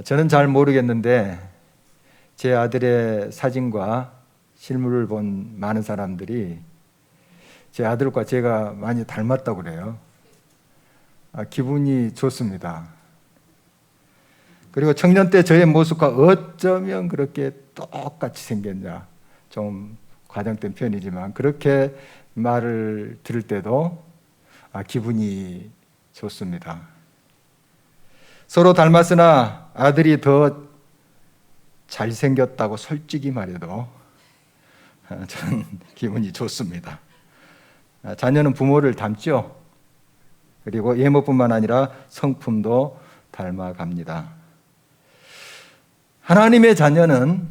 저는 잘 모르겠는데 제 아들의 사진과 실물을 본 많은 사람들이 제 아들과 제가 많이 닮았다고 그래요. 기분이 좋습니다. 그리고 청년 때 저의 모습과 어쩌면 그렇게 똑같이 생겼냐, 좀 과장된 편이지만 그렇게 말을 들을 때도 기분이 좋습니다. 서로 닮았으나 아들이 더 잘생겼다고 솔직히 말해도 저는 기분이 좋습니다. 자녀는 부모를 닮죠. 그리고 외모뿐만 아니라 성품도 닮아갑니다. 하나님의 자녀는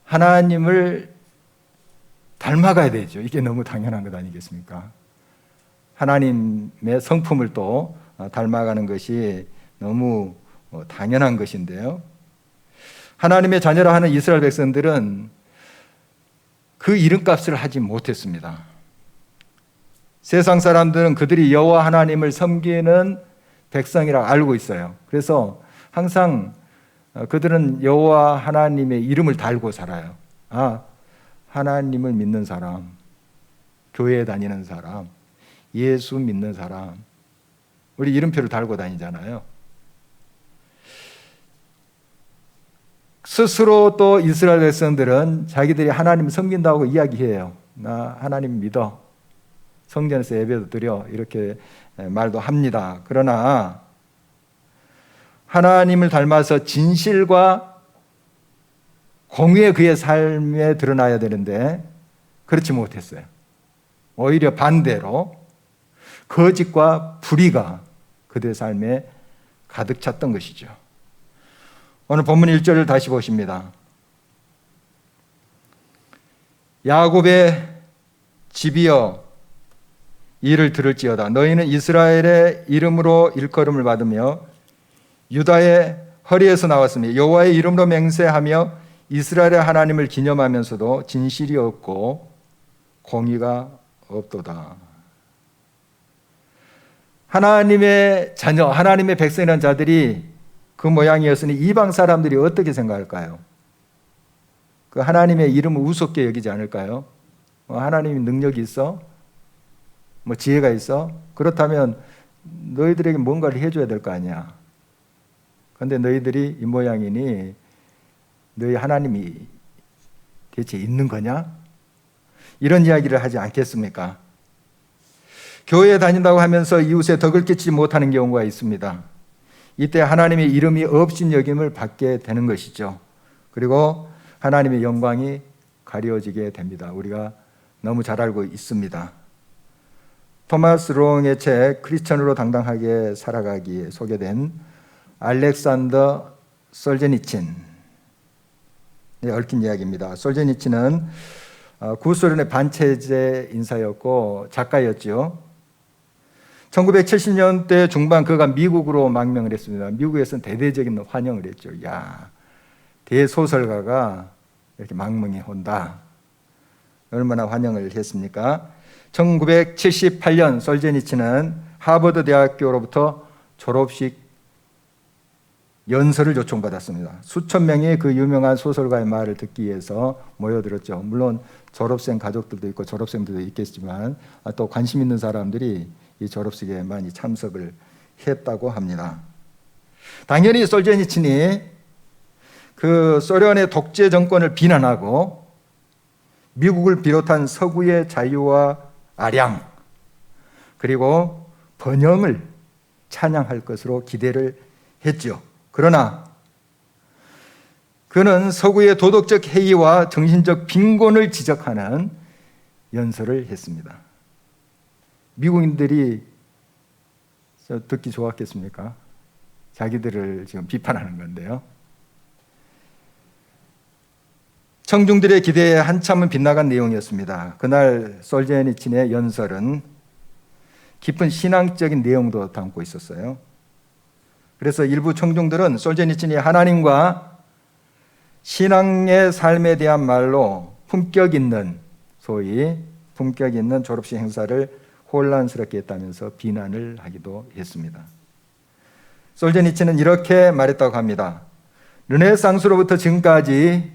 하나님을 닮아가야 되죠. 이게 너무 당연한 것 아니겠습니까? 하나님의 성품을 또 닮아가는 것이 너무 당연한 것인데요. 하나님의 자녀라 하는 이스라엘 백성들은 그 이름값을 하지 못했습니다. 세상 사람들은 그들이 여호와 하나님을 섬기는 백성이라고 알고 있어요. 그래서 항상 그들은 여호와 하나님의 이름을 달고 살아요. 하나님을 믿는 사람, 교회에 다니는 사람, 예수 믿는 사람, 우리 이름표를 달고 다니잖아요. 스스로 또 이스라엘 백성들은 자기들이 하나님을 섬긴다고 이야기해요. 나 하나님 믿어. 성전에서 예배도 드려. 이렇게 말도 합니다. 그러나 하나님을 닮아서 진실과 공의의 그의 삶에 드러나야 되는데 그렇지 못했어요. 오히려 반대로 거짓과 불의가 그들의 삶에 가득 찼던 것이죠. 오늘 본문 1절을 다시 보십니다. 야곱의 집이여 이를 들을지어다. 너희는 이스라엘의 이름으로 일컬음을 받으며 유다의 허리에서 나왔으며 여호와의 이름으로 맹세하며 이스라엘의 하나님을 기념하면서도 진실이 없고 공의가 없도다. 하나님의 자녀, 하나님의 백성이라는 자들이 그 모양이었으니 이방 사람들이 어떻게 생각할까요? 그 하나님의 이름을 우습게 여기지 않을까요? 하나님이 능력이 있어? 지혜가 있어? 그렇다면 너희들에게 뭔가를 해줘야 될 거 아니야. 그런데 너희들이 이 모양이니 너희 하나님이 대체 있는 거냐? 이런 이야기를 하지 않겠습니까? 교회에 다닌다고 하면서 이웃에 덕을 끼치지 못하는 경우가 있습니다. 이때 하나님의 이름이 없인 여김을 받게 되는 것이죠. 그리고 하나님의 영광이 가려지게 됩니다. 우리가 너무 잘 알고 있습니다. 토마스 롱의 책 크리스천으로 당당하게 살아가기에 소개된 알렉산더 솔제니친에 얽힌 이야기입니다. 솔제니친은 구소련의 반체제 인사였고 작가였죠. 1970년대 중반 그가 미국으로 망명을 했습니다. 미국에서는 대대적인 환영을 했죠. 야, 대소설가가 이렇게 망명해 온다. 얼마나 환영을 했습니까? 1978년 솔제니친은 하버드 대학교로부터 졸업식 연설을 요청받았습니다. 수천 명이 그 유명한 소설가의 말을 듣기 위해서 모여들었죠. 물론 졸업생 가족들도 있고 졸업생들도 있겠지만 또 관심 있는 사람들이 이 졸업식에 많이 참석을 했다고 합니다. 당연히 솔제니친이 그 소련의 독재 정권을 비난하고 미국을 비롯한 서구의 자유와 아량 그리고 번영을 찬양할 것으로 기대를 했죠. 그러나 그는 서구의 도덕적 해이와 정신적 빈곤을 지적하는 연설을 했습니다. 미국인들이 듣기 좋았겠습니까? 자기들을 지금 비판하는 건데요. 청중들의 기대에 한참은 빗나간 내용이었습니다. 그날 솔제니친의 연설은 깊은 신앙적인 내용도 담고 있었어요. 그래서 일부 청중들은 솔제니친이 하나님과 신앙의 삶에 대한 말로 품격 있는, 소위 품격 있는 졸업식 행사를 혼란스럽게 했다면서 비난을 하기도 했습니다. 솔제니치는 이렇게 말했다고 합니다. 르네상스로부터 지금까지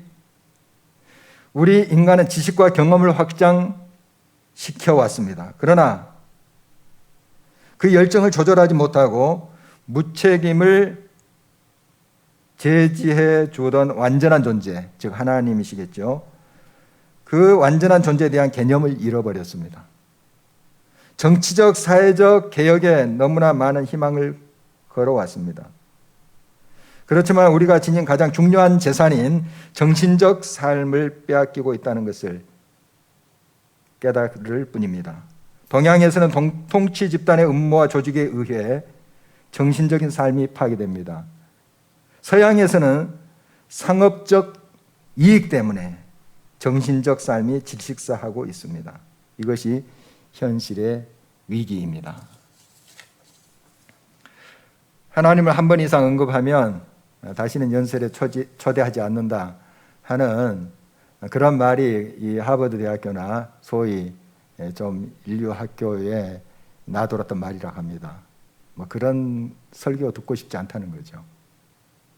우리 인간은 지식과 경험을 확장시켜 왔습니다. 그러나 그 열정을 조절하지 못하고 무책임을 제지해 주던 완전한 존재, 즉 하나님이시겠죠. 그 완전한 존재에 대한 개념을 잃어버렸습니다. 정치적, 사회적 개혁에 너무나 많은 희망을 걸어왔습니다. 그렇지만 우리가 지닌 가장 중요한 재산인 정신적 삶을 빼앗기고 있다는 것을 깨달을 뿐입니다. 동양에서는 통치 집단의 음모와 조직에 의해 정신적인 삶이 파괴됩니다. 서양에서는 상업적 이익 때문에 정신적 삶이 질식사하고 있습니다. 이것이 현실의 위기입니다. 하나님을 한 번 이상 언급하면 다시는 연설에 초대하지 않는다 하는 그런 말이 이 하버드 대학교나 소위 좀 인류 학교에 나돌았던 말이라고 합니다. 뭐 그런 설교 듣고 싶지 않다는 거죠.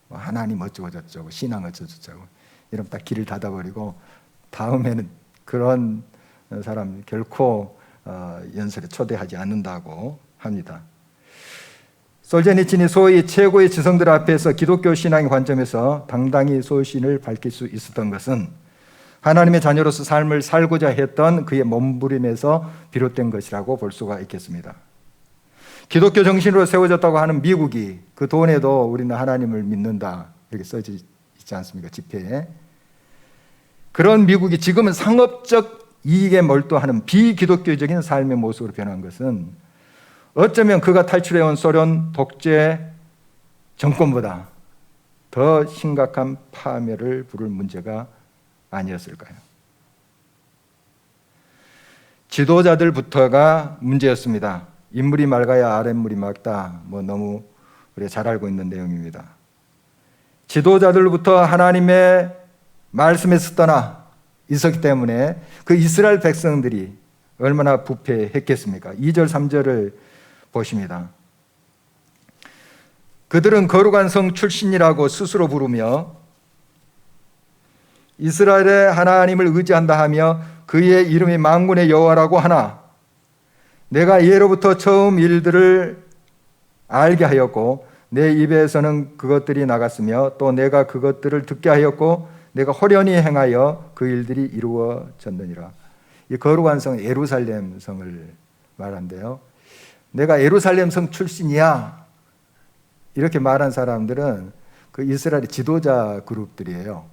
뭐 하나님 어쩌고 저쩌고 신앙 어쩌고 저쩌고 이러면 딱 길을 닫아버리고 다음에는 그런 사람 결코 연설에 초대하지 않는다고 합니다. 솔제니친이 소위 최고의 지성들 앞에서 기독교 신앙의 관점에서 당당히 소신을 밝힐 수 있었던 것은 하나님의 자녀로서 삶을 살고자 했던 그의 몸부림에서 비롯된 것이라고 볼 수가 있겠습니다. 기독교 정신으로 세워졌다고 하는 미국이 그 돈에도 우리는 하나님을 믿는다 이렇게 써져 있지 않습니까? 지폐에. 그런 미국이 지금은 상업적 이익에 몰두하는 비기독교적인 삶의 모습으로 변한 것은 어쩌면 그가 탈출해온 소련 독재 정권보다 더 심각한 파멸을 부를 문제가 아니었을까요? 지도자들부터가 문제였습니다. 인물이 맑아야 아랫물이 맑다. 뭐 너무 우리가 잘 알고 있는 내용입니다. 지도자들부터 하나님의 말씀에서 떠나 있었기 때문에 그 이스라엘 백성들이 얼마나 부패했겠습니까? 2절, 3절을 보십니다. 그들은 거룩한 성 출신이라고 스스로 부르며 이스라엘의 하나님을 의지한다 하며 그의 이름이 만군의 여호와라고 하나 내가 예로부터 처음 일들을 알게 하였고 내 입에서는 그것들이 나갔으며 또 내가 그것들을 듣게 하였고 내가 호련히 행하여 그 일들이 이루어졌느니라. 이 거룩한 성 예루살렘 성을 말한대요. 내가 예루살렘 성 출신이야 이렇게 말한 사람들은 그 이스라엘의 지도자 그룹들이에요.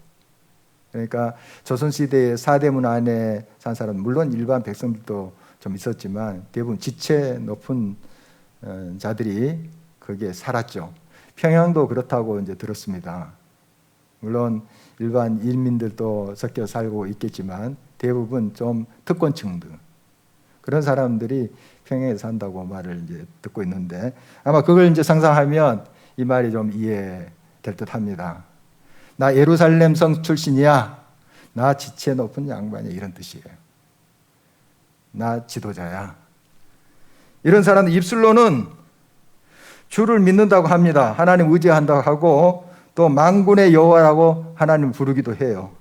그러니까 조선시대의 사대문 안에 산 사람, 물론 일반 백성들도 좀 있었지만 대부분 지체 높은 자들이 거기에 살았죠. 평양도 그렇다고 이제 들었습니다. 물론 일반 인민들도 섞여 살고 있겠지만 대부분 좀 특권층들 그런 사람들이 평양에 산다고 말을 이제 듣고 있는데 아마 그걸 이제 상상하면 이 말이 좀 이해될 듯합니다. 나 예루살렘 성 출신이야. 나 지체 높은 양반이야. 이런 뜻이에요. 나 지도자야. 이런 사람들 입술로는 주를 믿는다고 합니다. 하나님 의지한다고 하고 또 만군의 여호와라고 하나님 부르기도 해요.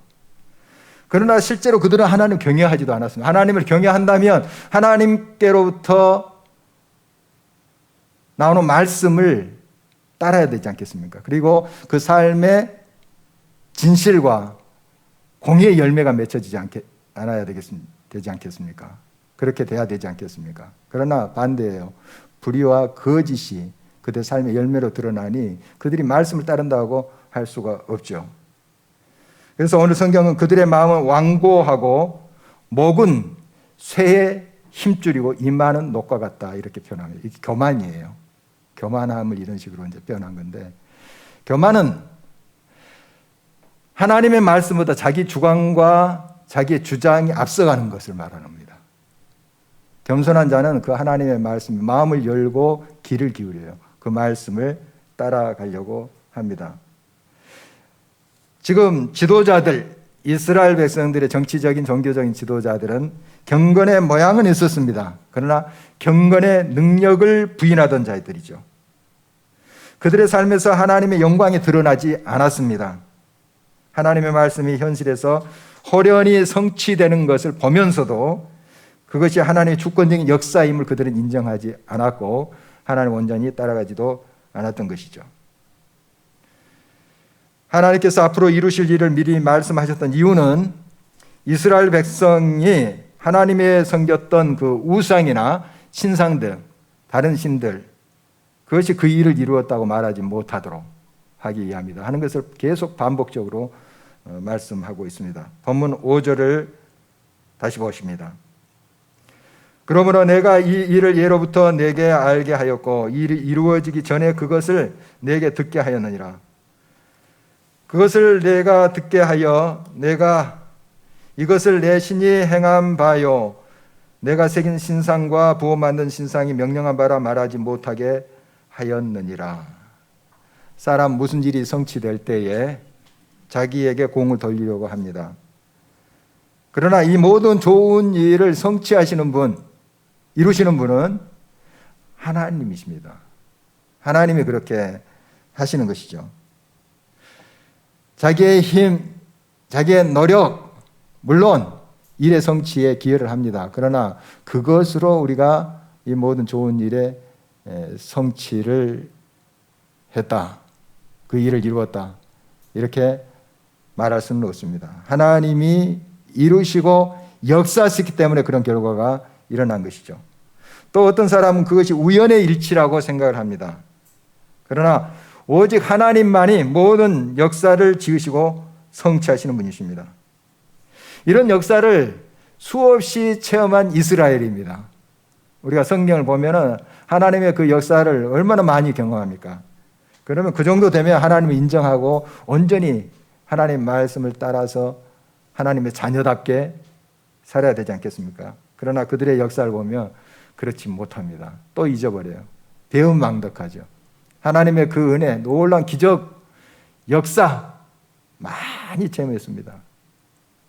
그러나 실제로 그들은 하나님 경외하지도 않았습니다. 하나님을 경외한다면 하나님께로부터 나오는 말씀을 따라야 되지 않겠습니까? 그리고 그 삶의 진실과 공의의 열매가 맺혀지지 않아야 되지 않겠습니까? 그렇게 돼야 되지 않겠습니까? 그러나 반대예요. 불의와 거짓이 그들 삶의 열매로 드러나니 그들이 말씀을 따른다고 할 수가 없죠. 그래서 오늘 성경은 그들의 마음은 완고하고 목은 쇠에 힘줄이고 이마는 녹과 같다 이렇게 표현합니다. 이게 교만이에요. 교만함을 이런 식으로 이제 표현한 건데 교만은 하나님의 말씀보다 자기 주관과 자기의 주장이 앞서가는 것을 말합니다. 겸손한 자는 그 하나님의 말씀, 마음을 열고 귀를 기울여요. 그 말씀을 따라가려고 합니다. 지금 지도자들, 이스라엘 백성들의 정치적인 종교적인 지도자들은 경건의 모양은 있었습니다. 그러나 경건의 능력을 부인하던 자들이죠. 그들의 삶에서 하나님의 영광이 드러나지 않았습니다. 하나님의 말씀이 현실에서 호련히 성취되는 것을 보면서도 그것이 하나님의 주권적인 역사임을 그들은 인정하지 않았고 하나님을 온전히 따라가지도 않았던 것이죠. 하나님께서 앞으로 이루실 일을 미리 말씀하셨던 이유는 이스라엘 백성이 하나님의 섬겼던 그 우상이나 신상들, 다른 신들, 그것이 그 일을 이루었다고 말하지 못하도록 하기 위함이다 하는 것을 계속 반복적으로 말씀하고 있습니다. 본문 5절을 다시 보십니다. 그러므로 내가 이 일을 예로부터 내게 알게 하였고 이 일이 이루어지기 전에 그것을 내게 듣게 하였느니라. 그것을 내가 듣게 하여 내가 이것을 내 신이 행한 바요 내가 새긴 신상과 부어 만든 신상이 명령한 바라 말하지 못하게 하였느니라. 사람 무슨 일이 성취될 때에 자기에게 공을 돌리려고 합니다. 그러나 이 모든 좋은 일을 성취하시는 분, 이루시는 분은 하나님이십니다. 하나님이 그렇게 하시는 것이죠. 자기의 힘, 자기의 노력, 물론 일의 성취에 기여를 합니다. 그러나 그것으로 우리가 이 모든 좋은 일의 성취를 했다. 그 일을 이루었다. 이렇게 말할 수는 없습니다. 하나님이 이루시고 역사하시기 때문에 그런 결과가 일어난 것이죠. 또 어떤 사람은 그것이 우연의 일치라고 생각을 합니다. 그러나 오직 하나님만이 모든 역사를 지으시고 성취하시는 분이십니다. 이런 역사를 수없이 체험한 이스라엘입니다. 우리가 성경을 보면 하나님의 그 역사를 얼마나 많이 경험합니까? 그러면 그 정도 되면 하나님을 인정하고 온전히 하나님 말씀을 따라서 하나님의 자녀답게 살아야 되지 않겠습니까? 그러나 그들의 역사를 보면 그렇지 못합니다. 또 잊어버려요. 배은망덕하죠. 하나님의 그 은혜, 놀라운 기적, 역사 많이 체험했습니다.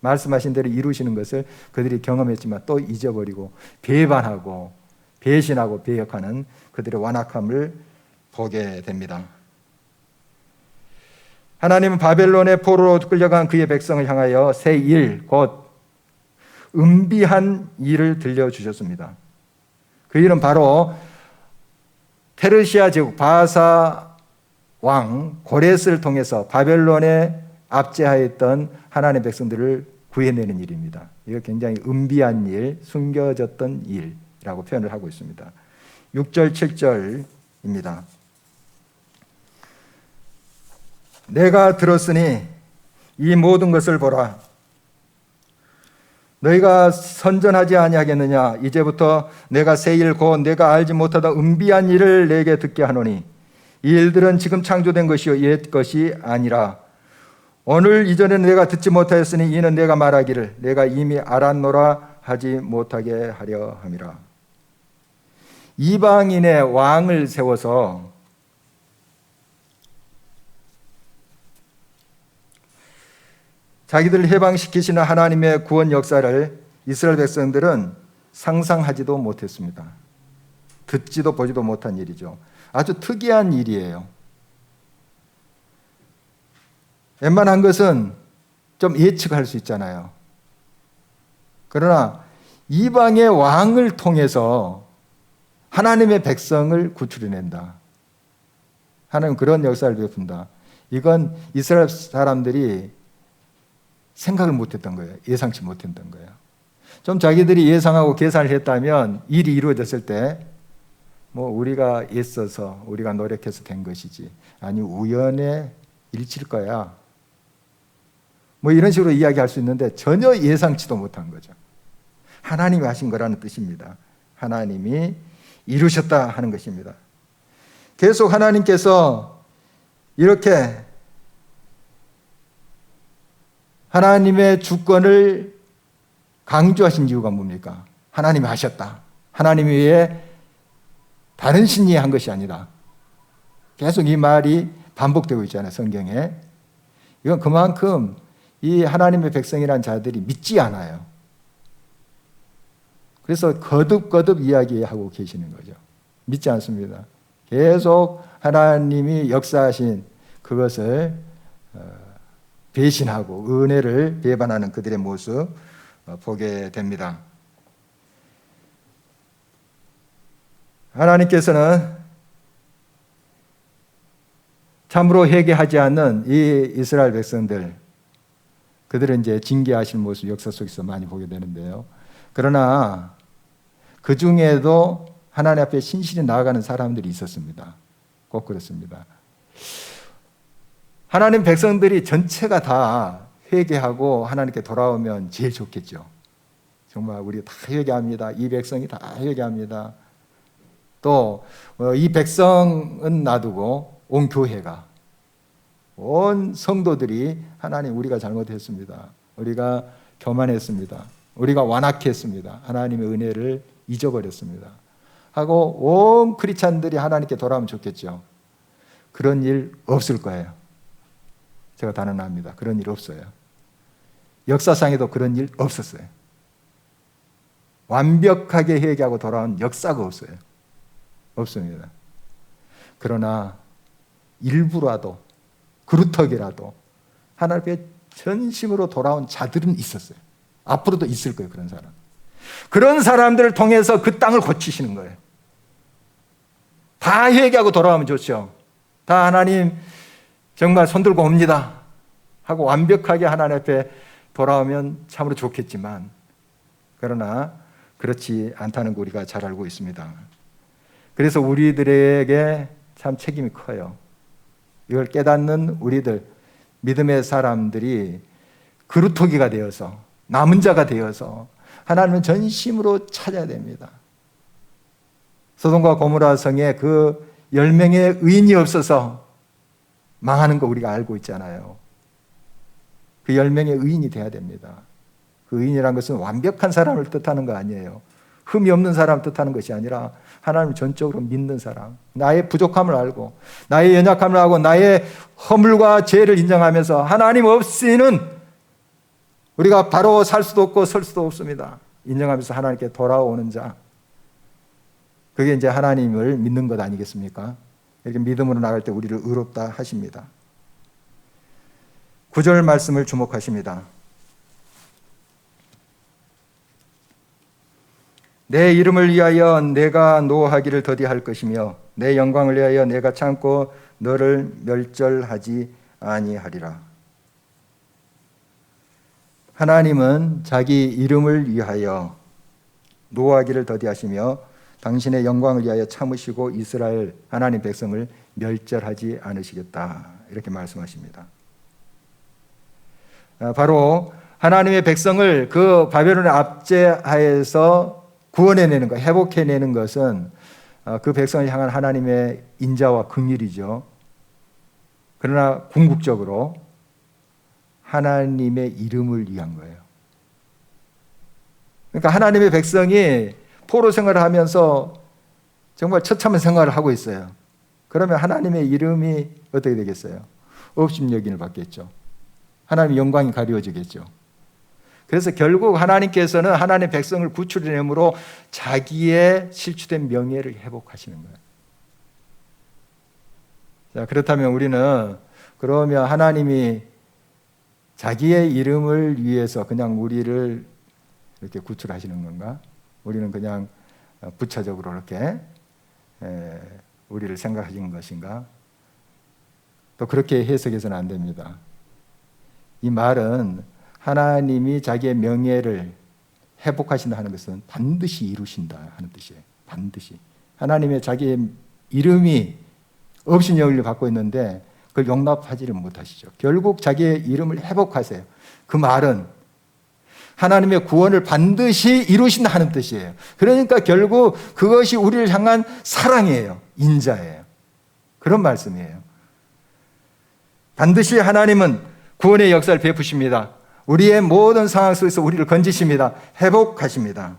말씀하신 대로 이루시는 것을 그들이 경험했지만 또 잊어버리고 배반하고 배신하고 배역하는 그들의 완악함을 보게 됩니다. 하나님은 바벨론의 포로로 끌려간 그의 백성을 향하여 새 일, 곧 은비한 일을 들려주셨습니다. 그 일은 바로 페르시아 제국 바사 왕 고레스를 통해서 바벨론에 압제하였던 하나님의 백성들을 구해내는 일입니다. 이거 굉장히 은비한 일, 숨겨졌던 일이라고 표현을 하고 있습니다. 6절, 7절입니다. 내가 들었으니 이 모든 것을 보라. 너희가 선전하지 아니하겠느냐? 이제부터 내가 새 일 곧 내가 알지 못하던 은비한 일을 내게 듣게 하노니 이 일들은 지금 창조된 것이요 옛 것이 아니라 오늘 이전에는 내가 듣지 못하였으니 이는 내가 말하기를 내가 이미 알았노라 하지 못하게 하려 함이라. 이방인의 왕을 세워서 자기들을 해방시키시는 하나님의 구원 역사를 이스라엘 백성들은 상상하지도 못했습니다. 듣지도 보지도 못한 일이죠. 아주 특이한 일이에요. 웬만한 것은 좀 예측할 수 있잖아요. 그러나 이방의 왕을 통해서 하나님의 백성을 구출해낸다. 하나님 그런 역사를 베푼다. 이건 이스라엘 사람들이 생각을 못했던 거예요. 예상치 못했던 거예요. 좀 자기들이 예상하고 계산을 했다면 일이 이루어졌을 때 뭐 우리가 애써서 우리가 노력해서 된 것이지 아니 우연의 일치일 거야. 뭐 이런 식으로 이야기할 수 있는데 전혀 예상치도 못한 거죠. 하나님이 하신 거라는 뜻입니다. 하나님이 이루셨다 하는 것입니다. 계속 하나님께서 이렇게 하나님의 주권을 강조하신 이유가 뭡니까? 하나님이 하셨다. 하나님 외에 다른 신이 한 것이 아니다. 계속 이 말이 반복되고 있잖아요, 성경에. 이건 그만큼 이 하나님의 백성이라는 자들이 믿지 않아요. 그래서 거듭거듭 이야기하고 계시는 거죠. 믿지 않습니다. 계속 하나님이 역사하신 그것을 배신하고 은혜를 배반하는 그들의 모습 보게 됩니다. 하나님께서는 참으로 회개하지 않는 이 이스라엘 백성들, 그들은 이제 징계하실 모습 역사 속에서 많이 보게 되는데요. 그러나 그 중에도 하나님 앞에 신실히 나아가는 사람들이 있었습니다. 꼭 그렇습니다. 하나님 백성들이 전체가 다 회개하고 하나님께 돌아오면 제일 좋겠죠. 정말 우리 다 회개합니다. 이 백성이 다 회개합니다. 또 이 백성은 놔두고 온 교회가, 온 성도들이 하나님 우리가 잘못했습니다. 우리가 교만했습니다. 우리가 완악했습니다. 하나님의 은혜를 잊어버렸습니다. 하고 온 크리스찬들이 하나님께 돌아오면 좋겠죠. 그런 일 없을 거예요. 제가 단언합니다. 그런 일 없어요. 역사상에도 그런 일 없었어요. 완벽하게 회개하고 돌아온 역사가 없어요. 없습니다. 그러나 일부라도, 그루터기라도 하나님 앞에 전심으로 돌아온 자들은 있었어요. 앞으로도 있을 거예요. 그런 사람. 그런 사람들을 통해서 그 땅을 고치시는 거예요. 다 회개하고 돌아오면 좋죠. 다 하나님 정말 손들고 옵니다 하고 완벽하게 하나님 앞에 돌아오면 참으로 좋겠지만, 그러나 그렇지 않다는 거 우리가 잘 알고 있습니다. 그래서 우리들에게 참 책임이 커요. 이걸 깨닫는 우리들, 믿음의 사람들이 그루터기가 되어서, 남은 자가 되어서 하나님은 전심으로 찾아야 됩니다. 소돔과 고모라 성에 그 10명의 의인이 없어서 망하는 거 우리가 알고 있잖아요. 그 10명의 의인이 돼야 됩니다. 그 의인이란 것은 완벽한 사람을 뜻하는 거 아니에요. 흠이 없는 사람을 뜻하는 것이 아니라 하나님을 전적으로 믿는 사람, 나의 부족함을 알고 나의 연약함을 알고 나의 허물과 죄를 인정하면서 하나님 없이는 우리가 바로 살 수도 없고 설 수도 없습니다. 인정하면서 하나님께 돌아오는 자, 그게 이제 하나님을 믿는 것 아니겠습니까? 이렇게 믿음으로 나갈 때 우리를 의롭다 하십니다. 9절 말씀을 주목하십니다. 내 이름을 위하여 내가 노하기를 더디할 것이며 내 영광을 위하여 내가 참고 너를 멸절하지 아니하리라. 하나님은 자기 이름을 위하여 노하기를 더디하시며 당신의 영광을 위하여 참으시고 이스라엘 하나님 백성을 멸절하지 않으시겠다, 이렇게 말씀하십니다. 바로 하나님의 백성을 그 바벨론의 압제하에서 구원해내는 것, 회복해내는 것은 그 백성을 향한 하나님의 인자와 긍휼이죠. 그러나 궁극적으로 하나님의 이름을 위한 거예요. 그러니까 하나님의 백성이 포로 생활을 하면서 정말 처참한 생활을 하고 있어요. 그러면 하나님의 이름이 어떻게 되겠어요? 업신여김을 받겠죠. 하나님의 영광이 가려지겠죠. 그래서 결국 하나님께서는 하나님의 백성을 구출해내므로 자기의 실추된 명예를 회복하시는 거예요. 자, 그렇다면 우리는 그러면 하나님이 자기의 이름을 위해서 그냥 우리를 이렇게 구출하시는 건가? 우리는 그냥 부차적으로 이렇게 우리를 생각하시는 것인가? 또 그렇게 해석해서는 안 됩니다. 이 말은 하나님이 자기의 명예를 회복하신다 하는 것은 반드시 이루신다 하는 뜻이에요. 반드시. 하나님의 자기의 이름이 업신여김을 받고 있는데 그걸 용납하지를 못하시죠. 결국 자기의 이름을 회복하세요. 그 말은 하나님의 구원을 반드시 이루신다 하는 뜻이에요. 그러니까 결국 그것이 우리를 향한 사랑이에요. 인자예요. 그런 말씀이에요. 반드시 하나님은 구원의 역사를 베푸십니다. 우리의 모든 상황 속에서 우리를 건지십니다. 회복하십니다.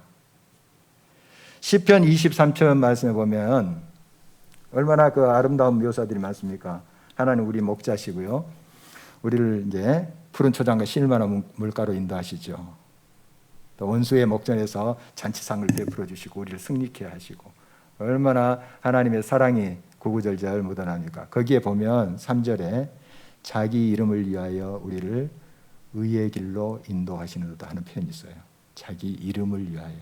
시편 23편 말씀에 보면 얼마나 그 아름다운 묘사들이 많습니까? 하나님 우리 목자시고요. 우리를 이제 푸른 초장과 신일만한 물가로 인도하시죠. 또 원수의 목전에서 잔치상을 베풀어 주시고 우리를 승리케 하시고, 얼마나 하나님의 사랑이 구구절절 묻어납니까? 거기에 보면 3절에 자기 이름을 위하여 우리를 의의 길로 인도하시는도다 하는 표현이 있어요. 자기 이름을 위하여.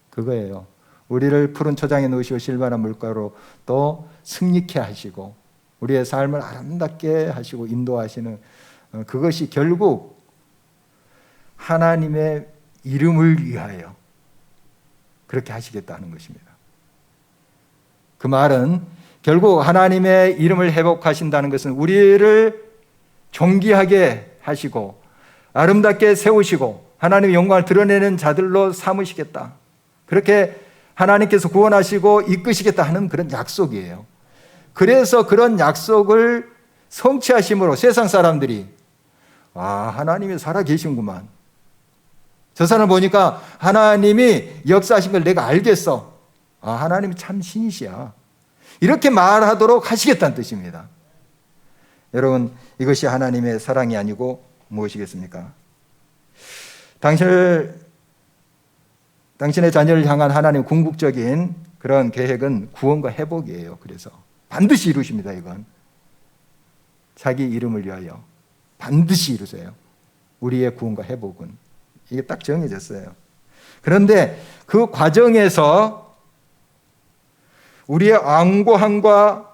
그거예요. 우리를 푸른 초장에 넣으시고 실바나 물가로 또 승리케 하시고 우리의 삶을 아름답게 하시고 인도하시는 그것이 결국 하나님의 이름을 위하여 그렇게 하시겠다는 것입니다. 그 말은 결국 하나님의 이름을 회복하신다는 것은 우리를 존귀하게 하시고 아름답게 세우시고 하나님의 영광을 드러내는 자들로 삼으시겠다. 그렇게 하나님께서 구원하시고 이끄시겠다 하는 그런 약속이에요. 그래서 그런 약속을 성취하심으로 세상 사람들이 하나님이 살아계신구만. 저 사람 보니까 하나님이 역사하신 걸 내가 알겠어. 하나님이 참 신이시야. 이렇게 말하도록 하시겠다는 뜻입니다. 여러분, 이것이 하나님의 사랑이 아니고 무엇이겠습니까? 당신의 자녀를 향한 하나님의 궁극적인 그런 계획은 구원과 회복이에요. 그래서 반드시 이루십니다. 이건 자기 이름을 위하여 반드시 이루세요. 우리의 구원과 회복은 이게 딱 정해졌어요. 그런데 그 과정에서 우리의 완고함과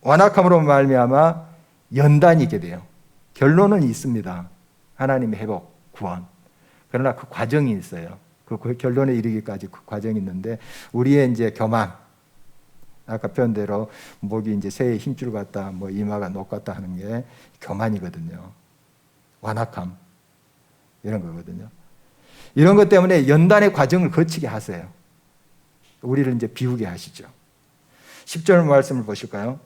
완악함으로 말미암아 연단이 있게 돼요. 결론은 있습니다. 하나님의 회복, 구원. 그러나 그 과정이 있어요. 그 결론에 이르기까지 그 과정이 있는데 우리의 이제 교만, 아까 표현대로 목이 이제 새의 힘줄 같다, 이마가 녹 같다 하는 게 교만이거든요. 완악함 이런 거거든요. 이런 것 때문에 연단의 과정을 거치게 하세요. 우리를 이제 비우게 하시죠. 10절 말씀을 보실까요?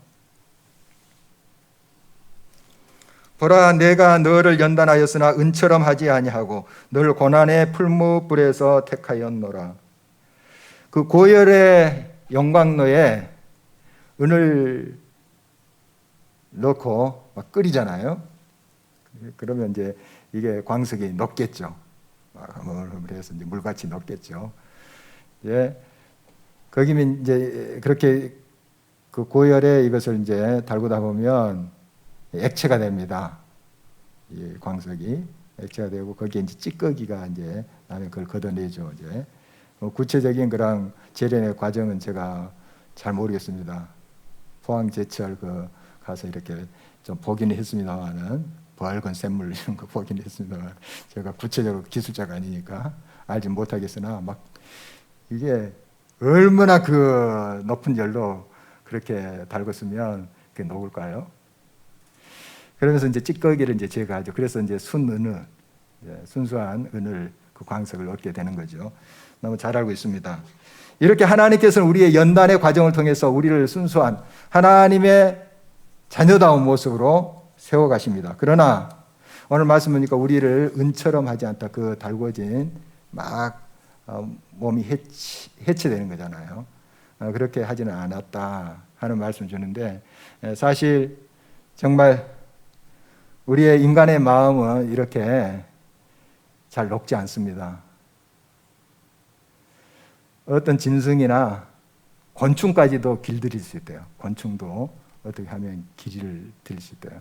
보라, 내가 너를 연단하였으나 은처럼 하지 아니하고 늘 고난의 풀무불에서 택하였노라. 그 고열의 영광로에 은을 넣고 막 끓이잖아요. 그러면 이제 이게 광석이 녹겠죠. 그래서 이제 물같이 녹겠죠. 예, 거기면 이제 그렇게 그 고열에 이것을 이제 달구다 보면 액체가 됩니다. 이 광석이 액체가 되고 거기에 이제 찌꺼기가 이제 나면 그걸 걷어내죠. 이제 구체적인 그런 재련의 과정은 제가 잘 모르겠습니다. 포항제철 가서 이렇게 좀 보기는 했습니다만은 붉은 샘물 이런 거 보긴 했습니다만 제가 구체적으로 기술자가 아니니까 알지 못하겠으나 막 이게 얼마나 그 높은 열로 그렇게 달궜으면 그게 녹을까요? 그러면서 이제 찌꺼기를 이제 제거하죠. 그래서 이제 순은을, 순수한 은을 그 광석을 얻게 되는 거죠. 너무 잘 알고 있습니다. 이렇게 하나님께서는 우리의 연단의 과정을 통해서 우리를 순수한 하나님의 자녀다운 모습으로 세워가십니다. 그러나 오늘 말씀 보니까 우리를 은처럼 하지 않다. 그 달궈진 막 몸이 해체되는 거잖아요. 그렇게 하지는 않았다 하는 말씀 주는데 사실 정말 우리의 인간의 마음은 이렇게 잘 녹지 않습니다. 어떤 짐승이나 곤충까지도 길들일 수 있대요. 곤충도 어떻게 하면 길이를 들일 수 있대요.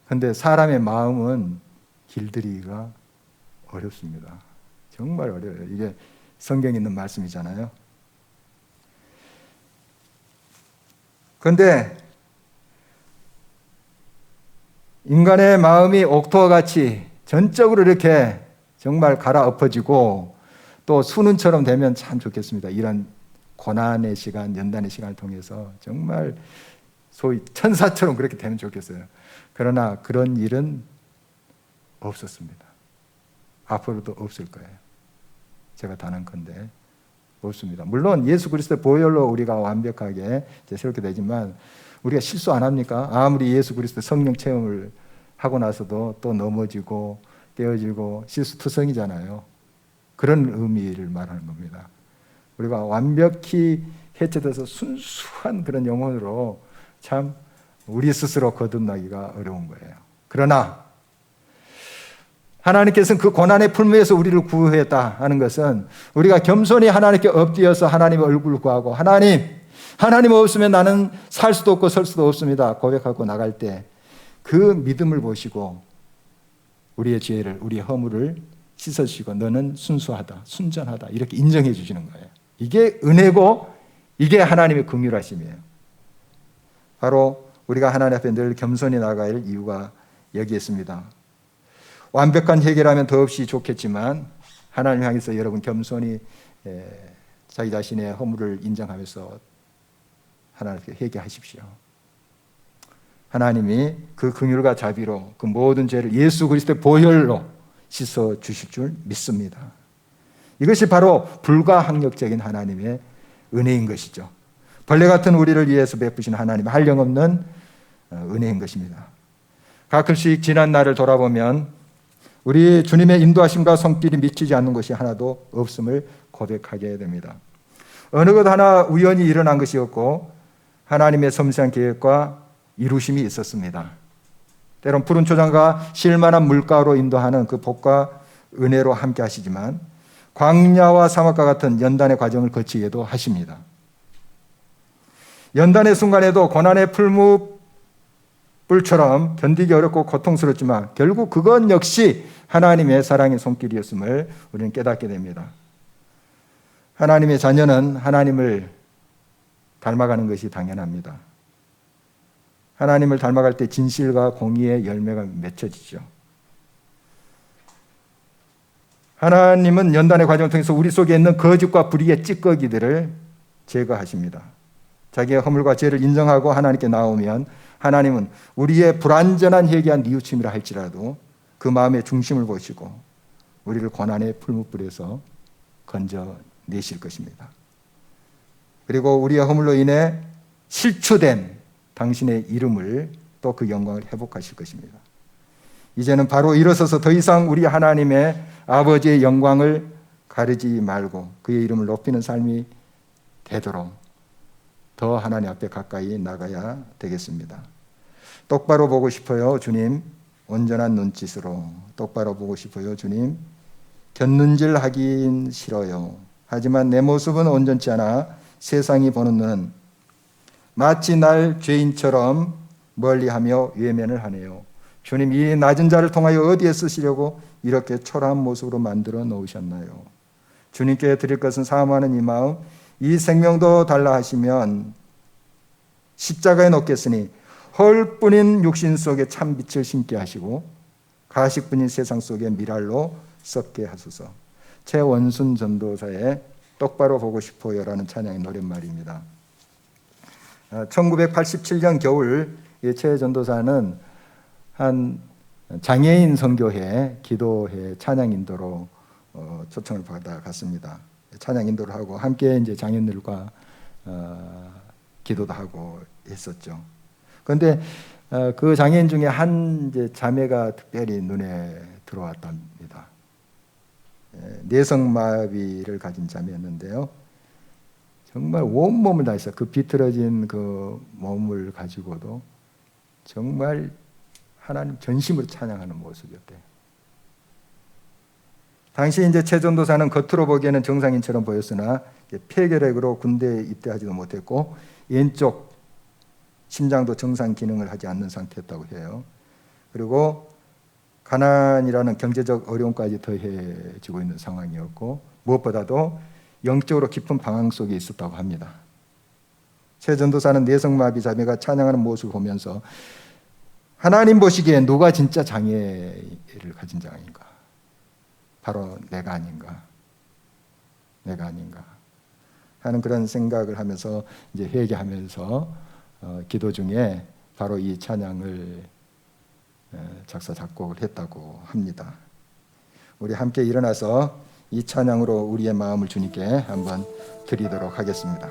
그런데 사람의 마음은 길들이기가 어렵습니다. 정말 어려워요. 이게 성경에 있는 말씀이잖아요. 그런데 인간의 마음이 옥토와 같이 전적으로 이렇게 정말 갈아엎어지고 또 수능처럼 되면 참 좋겠습니다. 이런 고난의 시간, 연단의 시간을 통해서 정말 소위 천사처럼 그렇게 되면 좋겠어요. 그러나 그런 일은 없었습니다. 앞으로도 없을 거예요. 제가 단언컨대 없습니다. 물론 예수 그리스도의 보혈로 우리가 완벽하게 새롭게 되지만 우리가 실수 안 합니까? 아무리 예수 그리스도 성령 체험을 하고 나서도 또 넘어지고 깨어지고 실수투성이잖아요. 그런 의미를 말하는 겁니다. 우리가 완벽히 해체돼서 순수한 그런 영혼으로 참 우리 스스로 거듭나기가 어려운 거예요. 그러나 하나님께서는 그 고난의 풀무에서 우리를 구했다 하는 것은 우리가 겸손히 하나님께 엎드려서 하나님의 얼굴을 구하고 하나님 하나님 없으면 나는 살 수도 없고 설 수도 없습니다. 고백하고 나갈 때 그 믿음을 보시고 우리의 죄를, 우리의 허물을 씻어주시고 너는 순수하다, 순전하다 이렇게 인정해 주시는 거예요. 이게 은혜고 이게 하나님의 긍휼하심이에요. 바로 우리가 하나님 앞에 늘 겸손히 나가야 할 이유가 여기에 있습니다. 완벽한 해결하면 더없이 좋겠지만 하나님 향해서 여러분 겸손히 자기 자신의 허물을 인정하면서 하나님께 회개하십시오. 하나님이 그 긍휼과 자비로 그 모든 죄를 예수 그리스도의 보혈로 씻어 주실 줄 믿습니다. 이것이 바로 불가항력적인 하나님의 은혜인 것이죠. 벌레 같은 우리를 위해서 베푸신 하나님의 한량없는 은혜인 것입니다. 가끔씩 지난 날을 돌아보면 우리 주님의 인도하심과 손길이 미치지 않는 것이 하나도 없음을 고백하게 됩니다. 어느 것 하나 우연히 일어난 것이었고 하나님의 섬세한 계획과 이루심이 있었습니다. 때론 푸른 초장과 실만한 물가로 인도하는 그 복과 은혜로 함께 하시지만 광야와 사막과 같은 연단의 과정을 거치게도 하십니다. 연단의 순간에도 고난의 풀무불처럼 견디기 어렵고 고통스럽지만 결국 그건 역시 하나님의 사랑의 손길이었음을 우리는 깨닫게 됩니다. 하나님의 자녀는 하나님을 닮아가는 것이 당연합니다. 하나님을 닮아갈 때 진실과 공의의 열매가 맺혀지죠. 하나님은 연단의 과정을 통해서 우리 속에 있는 거짓과 불의의 찌꺼기들을 제거하십니다. 자기의 허물과 죄를 인정하고 하나님께 나오면 하나님은 우리의 불완전한 회개한 뉘우침이라 할지라도 그 마음의 중심을 보시고 우리를 고난의 풀무불에서 건져내실 것입니다. 그리고 우리의 허물로 인해 실추된 당신의 이름을 또 그 영광을 회복하실 것입니다. 이제는 바로 일어서서 더 이상 우리 하나님의 아버지의 영광을 가리지 말고 그의 이름을 높이는 삶이 되도록 더 하나님 앞에 가까이 나가야 되겠습니다. 똑바로 보고 싶어요, 주님. 온전한 눈짓으로 똑바로 보고 싶어요, 주님. 곁눈질 하긴 싫어요. 하지만 내 모습은 온전치 않아 세상이 보는 눈은 마치 날 죄인처럼 멀리하며 외면을 하네요. 주님, 이 낮은 자를 통하여 어디에 쓰시려고 이렇게 초라한 모습으로 만들어 놓으셨나요? 주님께 드릴 것은 사모하는 이 마음, 이 생명도 달라 하시면 십자가에 놓겠으니 헐뿐인 육신 속에 참 빛을 심게 하시고 가식뿐인 세상 속에 미랄로 썩게 하소서. 최원순 전도사의 똑바로 보고 싶어요라는 찬양의 노랫말입니다. 1987년 겨울 최 전도사는 한 장애인 선교회 기도회 찬양 인도로 초청을 받아 갔습니다. 찬양 인도를 하고 함께 이제 장애인들과 기도도 하고 했었죠. 그런데 그 장애인 중에 한 이제 자매가 특별히 눈에 들어왔답니다. 뇌성마비를 가진 자매였는데요. 정말 온몸을 다해서 그 비틀어진 그 몸을 가지고도 정말 하나님 전심으로 찬양하는 모습이었대요. 당시 이제 최 전도사는 겉으로 보기에는 정상인처럼 보였으나 폐결핵으로 군대에 입대하지도 못했고 왼쪽 심장도 정상 기능을 하지 않는 상태였다고 해요. 그리고 가난이라는 경제적 어려움까지 더해지고 있는 상황이었고 무엇보다도 영적으로 깊은 방황 속에 있었다고 합니다. 최 전도사는 뇌성마비 자매가 찬양하는 모습을 보면서 하나님 보시기에 누가 진짜 장애를 가진 자인가? 바로 내가 아닌가 하는 그런 생각을 하면서 이제 회개하면서 기도 중에 바로 이 찬양을 작사 작곡을 했다고 합니다. 우리 함께 일어나서 이 찬양으로 우리의 마음을 주님께 한번 드리도록 하겠습니다.